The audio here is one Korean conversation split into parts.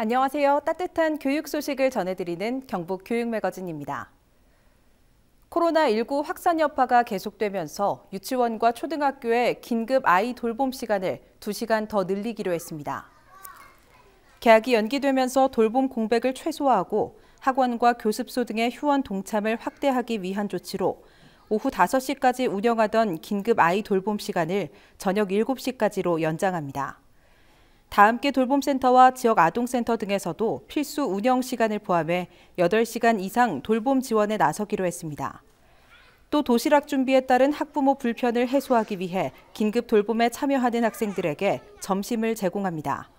안녕하세요. 따뜻한 교육 소식을 전해드리는 경북 교육 매거진입니다. 코로나19 확산 여파가 계속되면서 유치원과 초등학교의 긴급 아이 돌봄 시간을 2시간 더 늘리기로 했습니다. 개학이 연기되면서 돌봄 공백을 최소화하고 학원과 교습소 등의 휴원 동참을 확대하기 위한 조치로 오후 5시까지 운영하던 긴급 아이 돌봄 시간을 저녁 7시까지로 연장합니다. 다함께 돌봄센터와 지역 아동센터 등에서도 필수 운영 시간을 포함해 8시간 이상 돌봄 지원에 나서기로 했습니다. 또 도시락 준비에 따른 학부모 불편을 해소하기 위해 긴급 돌봄에 참여하는 학생들에게 점심을 제공합니다.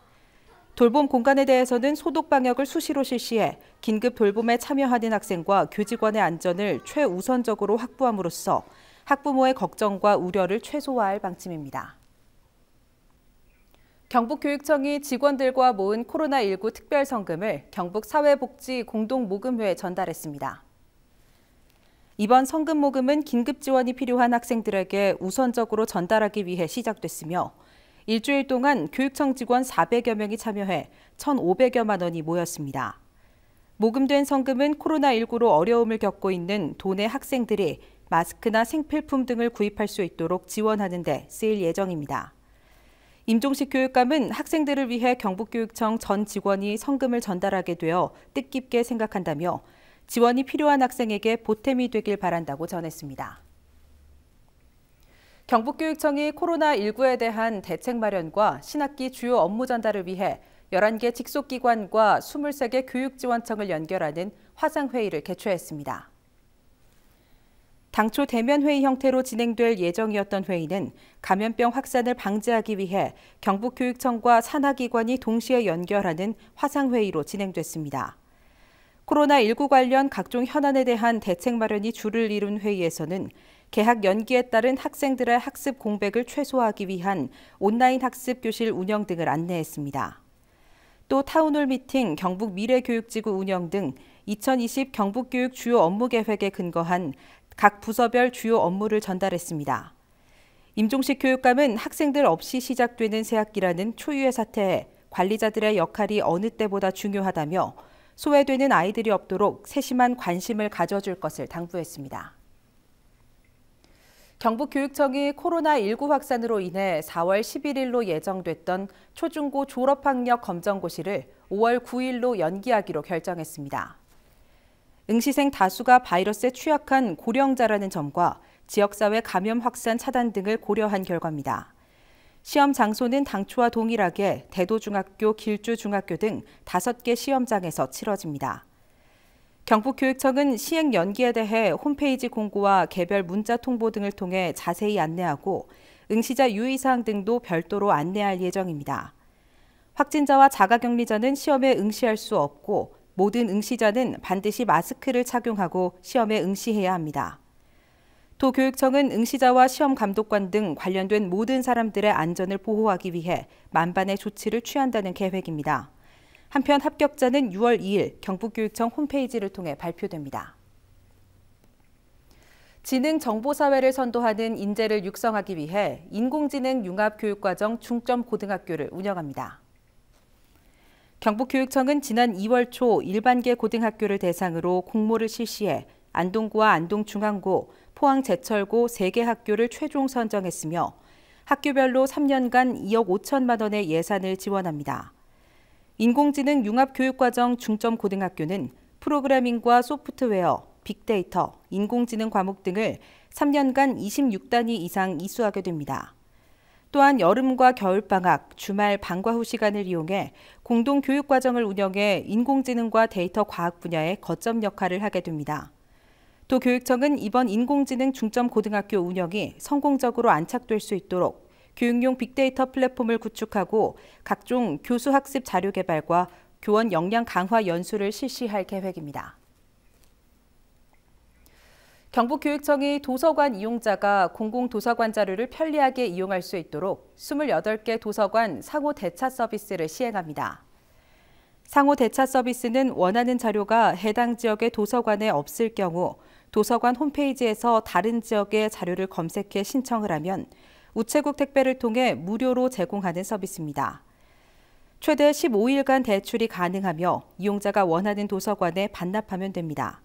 돌봄 공간에 대해서는 소독 방역을 수시로 실시해 긴급 돌봄에 참여하는 학생과 교직원의 안전을 최우선적으로 확보함으로써 학부모의 걱정과 우려를 최소화할 방침입니다. 경북교육청이 직원들과 모은 코로나19 특별성금을 경북사회복지공동모금회에 전달했습니다. 이번 성금 모금은 긴급 지원이 필요한 학생들에게 우선적으로 전달하기 위해 시작됐으며 일주일 동안 교육청 직원 400여 명이 참여해 1,500여만 원이 모였습니다. 모금된 성금은 코로나19로 어려움을 겪고 있는 도내 학생들이 마스크나 생필품 등을 구입할 수 있도록 지원하는 데 쓰일 예정입니다. 임종식 교육감은 학생들을 위해 경북교육청 전 직원이 성금을 전달하게 되어 뜻깊게 생각한다며 지원이 필요한 학생에게 보탬이 되길 바란다고 전했습니다. 경북교육청이 코로나19에 대한 대책 마련과 신학기 주요 업무 전달을 위해 11개 직속기관과 23개 교육지원청을 연결하는 화상회의를 개최했습니다. 당초 대면 회의 형태로 진행될 예정이었던 회의는 감염병 확산을 방지하기 위해 경북교육청과 산하기관이 동시에 연결하는 화상회의로 진행됐습니다. 코로나19 관련 각종 현안에 대한 대책 마련이 주를 이룬 회의에서는 개학 연기에 따른 학생들의 학습 공백을 최소화하기 위한 온라인 학습 교실 운영 등을 안내했습니다. 또 타운홀 미팅, 경북 미래교육지구 운영 등 2020 경북교육 주요 업무 계획에 근거한 각 부서별 주요 업무를 전달했습니다. 임종식 교육감은 학생들 없이 시작되는 새학기라는 초유의 사태에 관리자들의 역할이 어느 때보다 중요하다며 소외되는 아이들이 없도록 세심한 관심을 가져줄 것을 당부했습니다. 경북교육청이 코로나19 확산으로 인해 4월 11일로 예정됐던 초중고 졸업학력 검정고시를 5월 9일로 연기하기로 결정했습니다. 응시생 다수가 바이러스에 취약한 고령자라는 점과 지역사회 감염 확산 차단 등을 고려한 결과입니다. 시험 장소는 당초와 동일하게 대도중학교, 길주중학교 등 5개 시험장에서 치러집니다. 경북교육청은 시행 연기에 대해 홈페이지 공고와 개별 문자 통보 등을 통해 자세히 안내하고 응시자 유의사항 등도 별도로 안내할 예정입니다. 확진자와 자가격리자는 시험에 응시할 수 없고 모든 응시자는 반드시 마스크를 착용하고 시험에 응시해야 합니다. 도교육청은 응시자와 시험 감독관 등 관련된 모든 사람들의 안전을 보호하기 위해 만반의 조치를 취한다는 계획입니다. 한편 합격자는 6월 2일 경북교육청 홈페이지를 통해 발표됩니다. 지능정보사회를 선도하는 인재를 육성하기 위해 인공지능 융합교육과정 중점고등학교를 운영합니다. 경북교육청은 지난 2월 초 일반계 고등학교를 대상으로 공모를 실시해 안동구와 안동중앙고, 포항제철고 3개 학교를 최종 선정했으며 학교별로 3년간 2억 5천만 원의 예산을 지원합니다. 인공지능 융합교육과정 중점고등학교는 프로그래밍과 소프트웨어, 빅데이터, 인공지능 과목 등을 3년간 26단위 이상 이수하게 됩니다. 또한 여름과 겨울방학, 주말 방과 후 시간을 이용해 공동교육과정을 운영해 인공지능과 데이터 과학 분야의 거점 역할을 하게 됩니다. 또 교육청은 이번 인공지능 중점고등학교 운영이 성공적으로 안착될 수 있도록 교육용 빅데이터 플랫폼을 구축하고 각종 교수학습 자료 개발과 교원 역량 강화 연수를 실시할 계획입니다. 경북교육청이 도서관 이용자가 공공도서관 자료를 편리하게 이용할 수 있도록 28개 도서관 상호 대차 서비스를 시행합니다. 상호 대차 서비스는 원하는 자료가 해당 지역의 도서관에 없을 경우 도서관 홈페이지에서 다른 지역의 자료를 검색해 신청을 하면 우체국 택배를 통해 무료로 제공하는 서비스입니다. 최대 15일간 대출이 가능하며 이용자가 원하는 도서관에 반납하면 됩니다.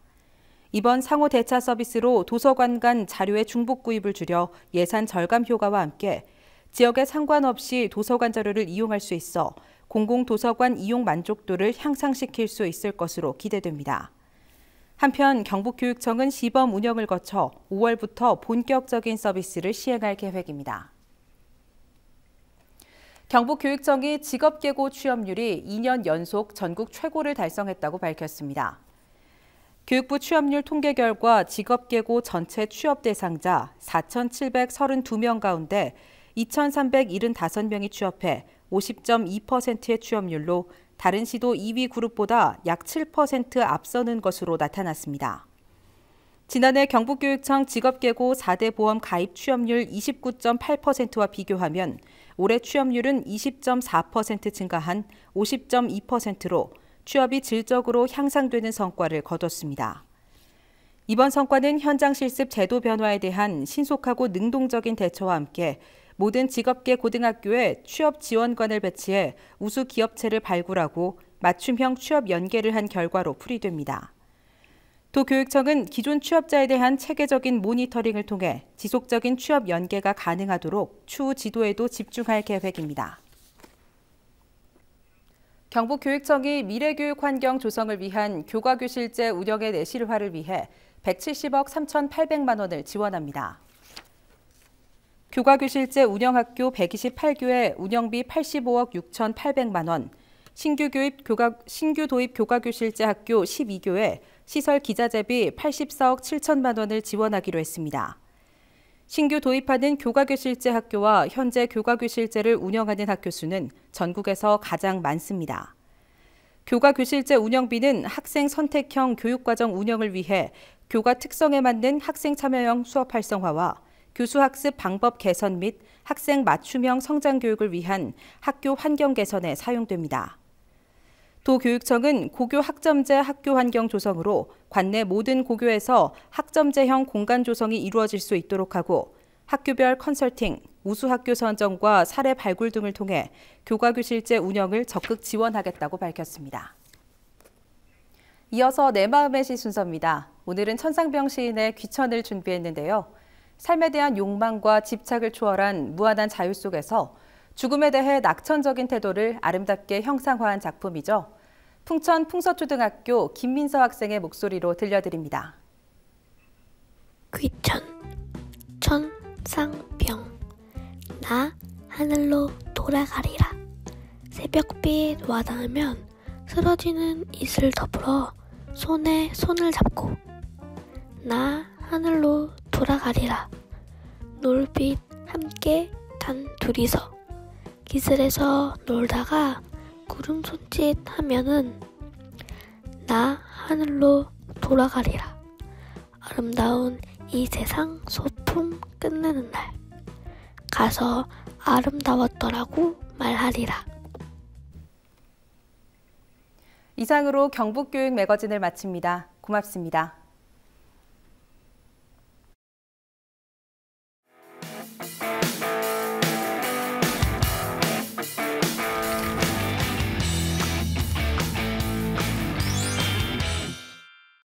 이번 상호 대차 서비스로 도서관 간 자료의 중복 구입을 줄여 예산 절감 효과와 함께 지역에 상관없이 도서관 자료를 이용할 수 있어 공공도서관 이용 만족도를 향상시킬 수 있을 것으로 기대됩니다. 한편 경북교육청은 시범 운영을 거쳐 5월부터 본격적인 서비스를 시행할 계획입니다. 경북교육청이 직업계고 취업률이 2년 연속 전국 최고를 달성했다고 밝혔습니다. 교육부 취업률 통계 결과 직업계고 전체 취업 대상자 4,732명 가운데 2,375명이 취업해 50.2%의 취업률로 다른 시도 2위 그룹보다 약 7% 앞서는 것으로 나타났습니다. 지난해 경북교육청 직업계고 4대 보험 가입 취업률 29.8%와 비교하면 올해 취업률은 20.4% 증가한 50.2%로 취업이 질적으로 향상되는 성과를 거뒀습니다. 이번 성과는 현장 실습 제도 변화에 대한 신속하고 능동적인 대처와 함께 모든 직업계 고등학교에 취업 지원관을 배치해 우수 기업체를 발굴하고 맞춤형 취업 연계를 한 결과로 풀이됩니다. 도교육청은 기존 취업자에 대한 체계적인 모니터링을 통해 지속적인 취업 연계가 가능하도록 추후 지도에도 집중할 계획입니다. 경북교육청이 미래교육 환경 조성을 위한 교과교실제 운영의 내실화를 위해 170억 3,800만 원을 지원합니다. 교과교실제 운영학교 128교에 운영비 85억 6,800만 원, 신규 도입 교과교실제 학교 12교에 시설 기자재비 84억 7천만 원을 지원하기로 했습니다. 신규 도입하는 교과교실제 학교와 현재 교과교실제를 운영하는 학교 수는 전국에서 가장 많습니다. 교과교실제 운영비는 학생 선택형 교육과정 운영을 위해 교과 특성에 맞는 학생 참여형 수업 활성화와 교수 학습 방법 개선 및 학생 맞춤형 성장 교육을 위한 학교 환경 개선에 사용됩니다. 도교육청은 고교 학점제 학교 환경 조성으로 관내 모든 고교에서 학점제형 공간 조성이 이루어질 수 있도록 하고 학교별 컨설팅, 우수 학교 선정과 사례 발굴 등을 통해 교과교실제 운영을 적극 지원하겠다고 밝혔습니다. 이어서 내 마음의 시 순서입니다. 오늘은 천상병 시인의 귀천을 준비했는데요. 삶에 대한 욕망과 집착을 초월한 무한한 자유 속에서 죽음에 대해 낙천적인 태도를 아름답게 형상화한 작품이죠. 풍천 풍서초등학교 김민서 학생의 목소리로 들려드립니다. 귀천, 천상병, 나 하늘로 돌아가리라. 새벽빛 와닿으면 쓰러지는 이슬 더불어 손에 손을 잡고 나 하늘로 돌아가리라. 놀빛 함께 단 둘이서 기슬에서 놀다가 구름 손짓 하면은 나 하늘로 돌아가리라. 아름다운 이 세상 소품 끝내는 날 가서 아름다웠더라고 말하리라. 이상으로 경북교육 매거진을 마칩니다. 고맙습니다.